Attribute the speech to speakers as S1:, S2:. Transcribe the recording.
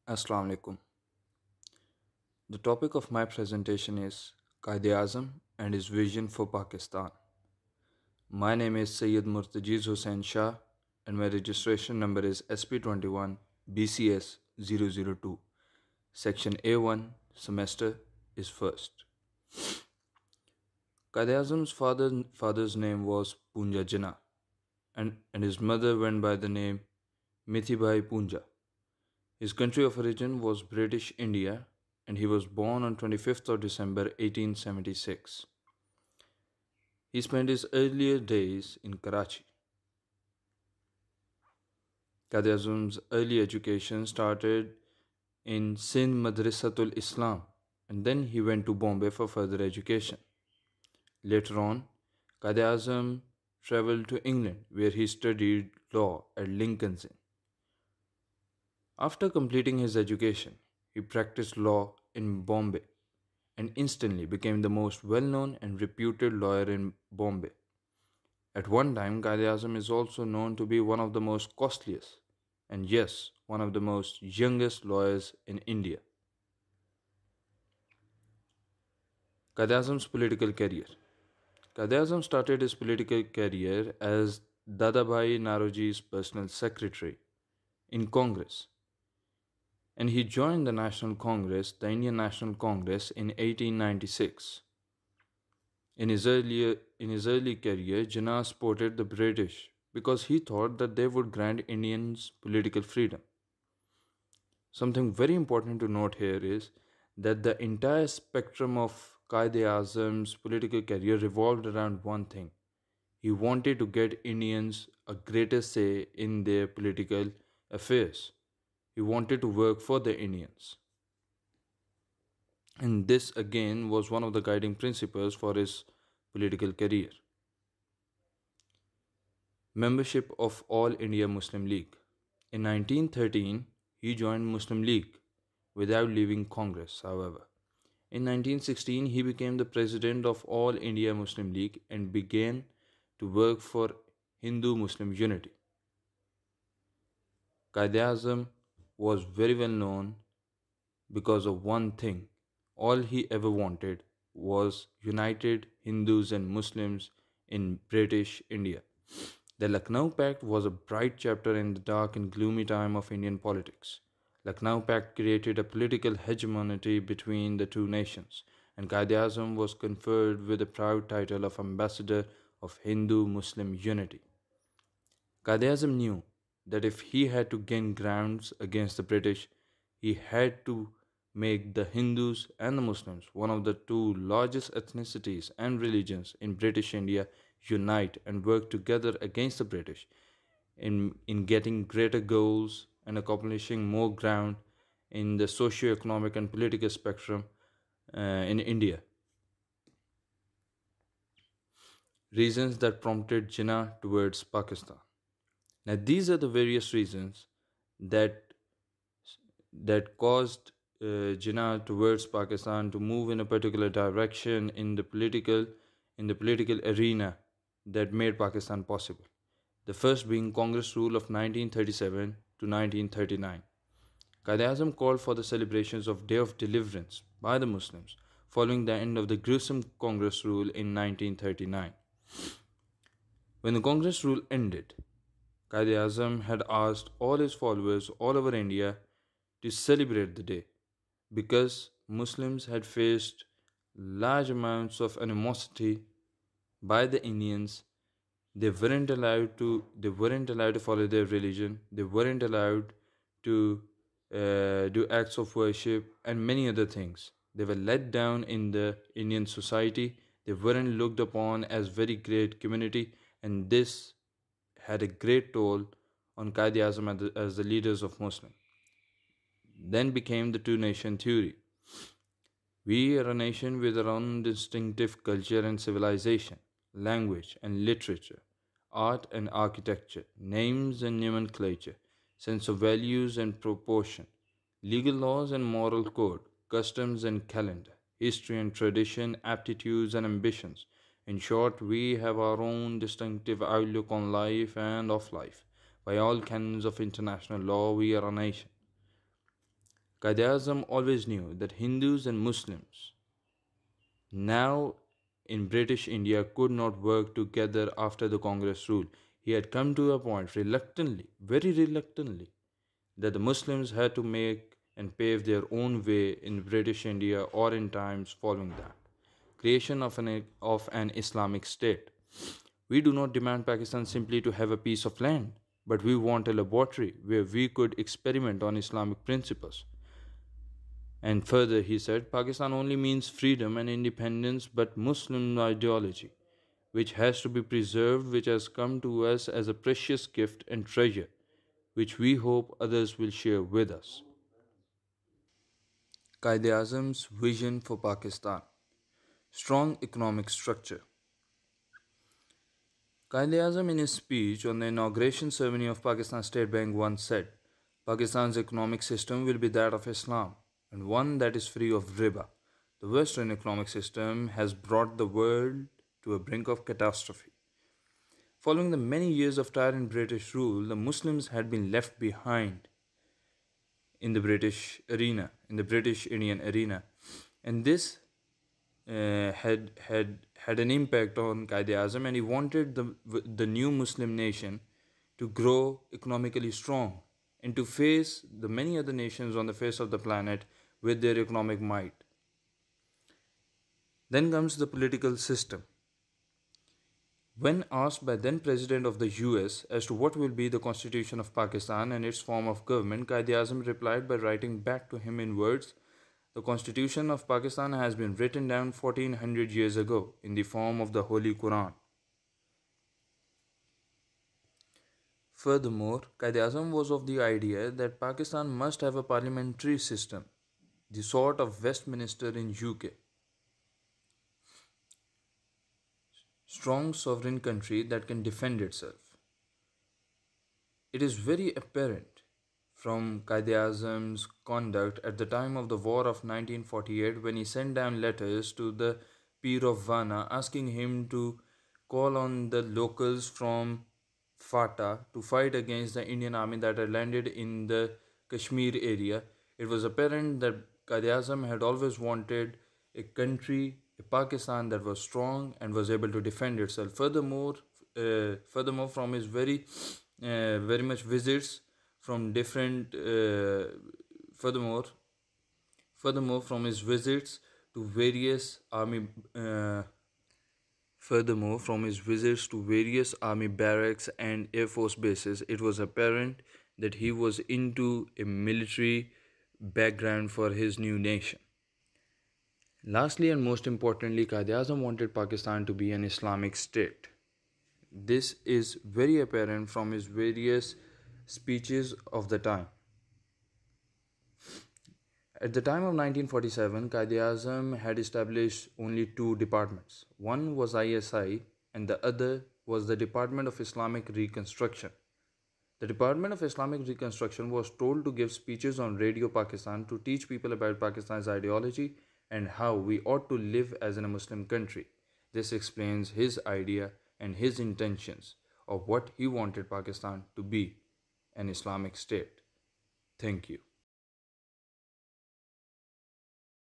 S1: Assalamu alaikum. The topic of my presentation is Quaid Azam and his vision for Pakistan. My name is Sayyid Murtajiz Hussain Shah and my registration number is SP21 BCS 002. Section A1 semester is first. Quaid Azam's father's name was Punja Jinnah and his mother went by the name Mithibai Punja. His country of origin was British India and he was born on 25th of December 1876. He spent his earlier days in Karachi. Quaid Azam's early education started in Sindh Madrasatul Islam and then he went to Bombay for further education. Later on, Quaid Azam travelled to England where he studied law at Lincoln's Inn. After completing his education, he practiced law in Bombay and instantly became the most well-known and reputed lawyer in Bombay. At one time, Quaid Azam is also known to be one of the most costliest and yes, one of the most youngest lawyers in India. Quaid Azam's political career. Quaid Azam started his political career as Dadabhai Naroji's personal secretary in Congress, and he joined the National Congress, the Indian National Congress, in 1896. In his early career, Jinnah supported the British because he thought that they would grant Indians political freedom. Something very important to note here is that the entire spectrum of Quaid Azam's political career revolved around one thing. He wanted to get Indians a greater say in their political affairs. He wanted to work for the Indians. And this again was one of the guiding principles for his political career. Membership of All India Muslim League. In 1913, he joined Muslim League without leaving Congress, however. In 1916, he became the president of All India Muslim League and began to work for Hindu-Muslim unity. Quaid Azam was very well known because of one thing. All he ever wanted was united Hindus and Muslims in British India. The Lucknow Pact was a bright chapter in the dark and gloomy time of Indian politics. Lucknow Pact created a political hegemony between the two nations, and Quaid Azam was conferred with the proud title of Ambassador of Hindu-Muslim Unity. Quaid Azam knew that if he had to gain grounds against the British, he had to make the Hindus and the Muslims, one of the two largest ethnicities and religions in British India, unite and work together against the British in getting greater goals and accomplishing more ground in the socio-economic and political spectrum in India. Reasons that prompted Jinnah towards Pakistan. Now, these are the various reasons that caused Jinnah towards Pakistan to move in a particular direction in the political arena that made Pakistan possible. The first being Congress rule of 1937 to 1939. Quaid Azam called for the celebrations of Day of Deliverance by the Muslims following the end of the gruesome Congress rule in 1939. When the Congress rule ended, Quaid Azam had asked all his followers all over India to celebrate the day because Muslims had faced large amounts of animosity by the Indians. They weren't allowed to follow their religion. They weren't allowed to do acts of worship and many other things. They were let down in the Indian society. They weren't looked upon as very great community, and this had a great toll on Quaid Azam as the leaders of Muslim. Then became the two-nation theory. We are a nation with our own distinctive culture and civilization, language and literature, art and architecture, names and nomenclature, sense of values and proportion, legal laws and moral code, customs and calendar, history and tradition, aptitudes and ambitions. In short, we have our own distinctive outlook on life and of life. By all canons of international law, we are a nation. Quaid Azam always knew that Hindus and Muslims now in British India could not work together after the Congress rule. He had come to a point reluctantly, very reluctantly, that the Muslims had to make and pave their own way in British India or in times following that. Creation of an Islamic state. We do not demand Pakistan simply to have a piece of land, but we want a laboratory where we could experiment on Islamic principles. And further, he said, Pakistan only means freedom and independence, but Muslim ideology, which has to be preserved, which has come to us as a precious gift and treasure, which we hope others will share with us. Quaid Azam's vision for Pakistan. Strong economic structure. Quaid Azam, in his speech on the inauguration ceremony of Pakistan State Bank, once said, Pakistan's economic system will be that of Islam, and one that is free of riba. The Western economic system has brought the world to a brink of catastrophe. Following the many years of tyrant British rule, the Muslims had been left behind in the British arena, in the British Indian arena, and this had an impact on Quaid Azam, and he wanted the new Muslim nation to grow economically strong and to face the many other nations on the face of the planet with their economic might. Then comes the political system. When asked by then President of the US as to what will be the Constitution of Pakistan and its form of government, Quaid Azam replied by writing back to him in words, the Constitution of Pakistan has been written down 1400 years ago in the form of the Holy Quran. Furthermore, Quaid Azam was of the idea that Pakistan must have a parliamentary system, the sort of Westminster in UK. Strong sovereign country that can defend itself. It is very apparent from Quaid Azam's conduct at the time of the War of 1948 when he sent down letters to the Pir of Vana asking him to call on the locals from Fata to fight against the Indian army that had landed in the Kashmir area. It was apparent that Quaid Azam had always wanted a country, a Pakistan that was strong and was able to defend itself. Furthermore, from his very much visits from different furthermore from his visits to various army barracks and air force bases, it was apparent that he was into a military background for his new nation. Lastly and most importantly, Quaid Azam wanted Pakistan to be an Islamic state. This is very apparent from his various speeches of the time. At the time of 1947, Quaid Azam had established only two departments. One was ISI and the other was the Department of Islamic Reconstruction. The Department of Islamic Reconstruction was told to give speeches on Radio Pakistan to teach people about Pakistan's ideology and how we ought to live as in a Muslim country. This explains his idea and his intentions of what he wanted Pakistan to be, an Islamic state. Thank you.